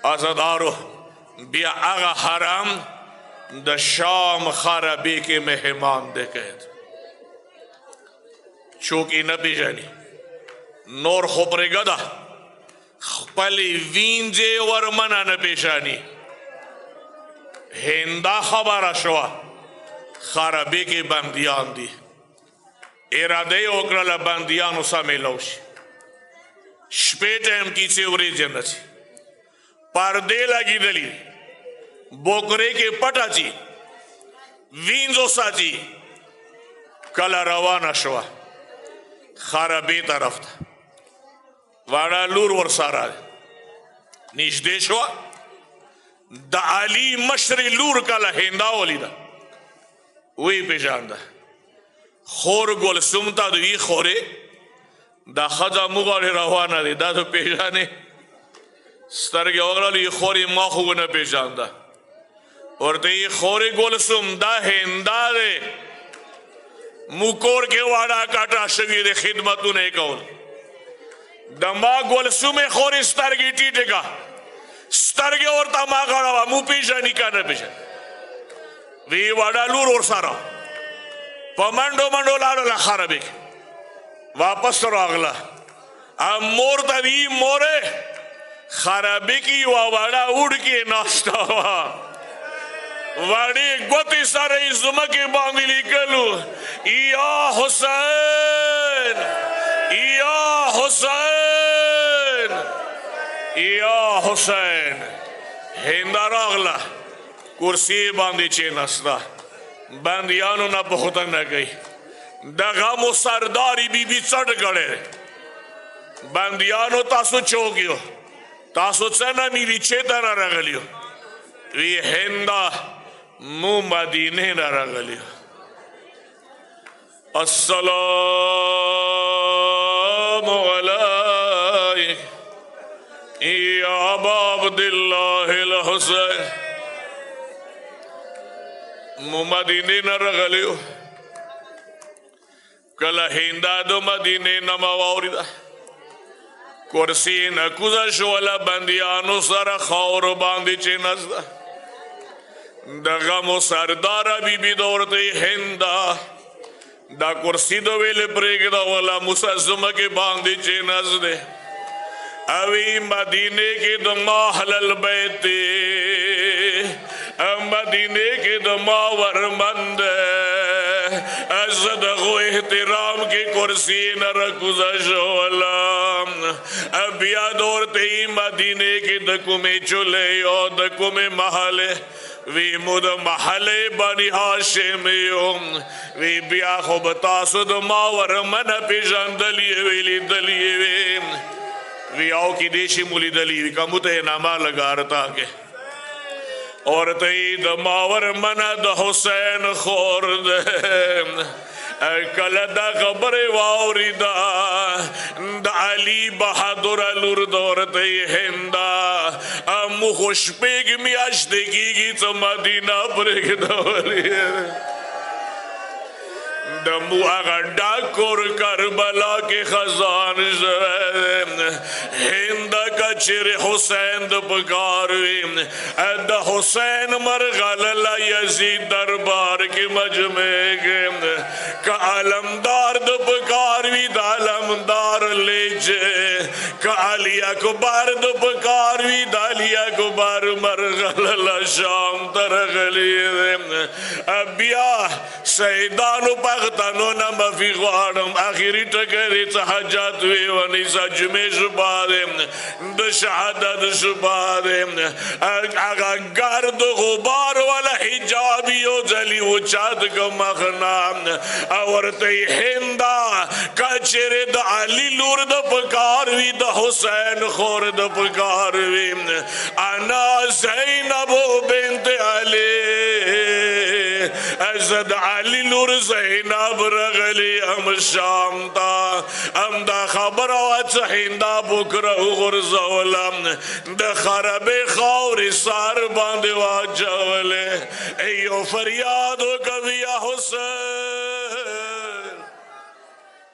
आजादारो बिया आगा हराम द शाम खराबी के मेहमान देखें चूंकि न पेजानी नोर खोपरे गदा पली वींजे वर मना न पेशानी हिंदा खबर शवा खराबी के बंदियान दी इरादे ओकरला बंदियान उसा मेलौश शपेटम की चेवरे जन्नत पर्दे लगी दली बोकरे के पटाची वींजो साची कला रवाना शवा खराबी तरफ था वाड़ा लूर वर सारा नीच देशवा द अली मशरी लूर कला हेंदा वलीदा वही पेशानदा खोर गोल सुमता दुई खोरे दा खजा मुगारे रवाना दे दा तो पेशाने स्तर के ओगली खोरी माखू न पेशानदा और ते ये खोरे गोल सुम दा हेंदा दे मुकोर के वाड़ा काटा शगी दे खिदमतु ने कौन दमा गोल सुमे खोरी स्तर की टीटे का स्तर के और तमा गड़ा मुँह पेशा निकाल पेशा वी वाड़ा लूर और सारा पमंडो मंडो लाडो ला खराबे वापस तो अगला अब मोर तभी मोरे खराबे की वाड़ा उड़ के नाश्ता हुआ वाड़ी गोती सारे जुमा के बांधली गलू या हुसैन या हुसैन या हुसैन हिंदारा अगला कुर्सी बांधी चे नस्ता बंदियानो ना बहुत न गई दगामो सरदारी बीबी चढ़ गड़े बंदियानो तासो चौगियो तासो चना मिली चेतना रगलियो वी हिंदा मु मदीने न रगलियो अस्सलामु अलैहि या अबा अब्दिल्लाहिल हुसैन मदीने न रगलियो कला हिंदा दो मदीने न मवारिदा कुर्सी न कुजश वाला बंदियानो सारा खौर बांधी चे नजदा दगमो सरदारा बीबी दौड़ते हिंदा दा कुर्सी दो वेले प्रेगदा वाला मुसज़्ज़म के बांधी चे नजदे अवी मदीने के दो महलल बैते मदीने के दो मावर मंद अज़द गो एहतराम की कुर्सी न रकुज़श वाला अबिया दौड़ते ही मदीने के दकु में चुले और दकु में महले वी मुद महले बनी हाशिम वी बिया खुब तासुद मावर मन पिजन दलिए वेली दलिए वी आओ की देशी मुली दली वी कमुते नामा लगा रता के और तई द मावर मन द हुसैन खोर दे कलदा खबरे वाउरिदा द अली बहादुर लुर दौरते हिंदा अमु खुशपेग मियाश देगी तो मदीना ब्रेक दौरी दमु आगा डाकोर करबला के खजान हिंद का चिर हुसैन द पुकार द हुसैन मर गलला यजीद दरबार के मजमे के का आलमदार द पुकार वी दालमदार ले जे का अली अकबर द पुकार वी दालिया अकबर मर गलला शाम तर गली अबिया सैदानु पगतानो न मफिगवानम आखिरी टकरी तहज्जुद वे वनी सजमे जुबादे द शहादत जुबादे आगा गर्द गुबार वाला हिजाबियो जली वो चाँद का मखना और ते हिंदा कचरे द अली लूर द पुकार वी द हुसैन खोर द पुकार वी अना ज़ैनब बिन्त अली अज़द अली लूर ज़ैनब रगली हम शामता हम दा खबर वाच हिंदा बुकरा गुरज़ौलम द खरबे खौरी सार बांधे वाजवले एयो फरियाद कविया हुसैन।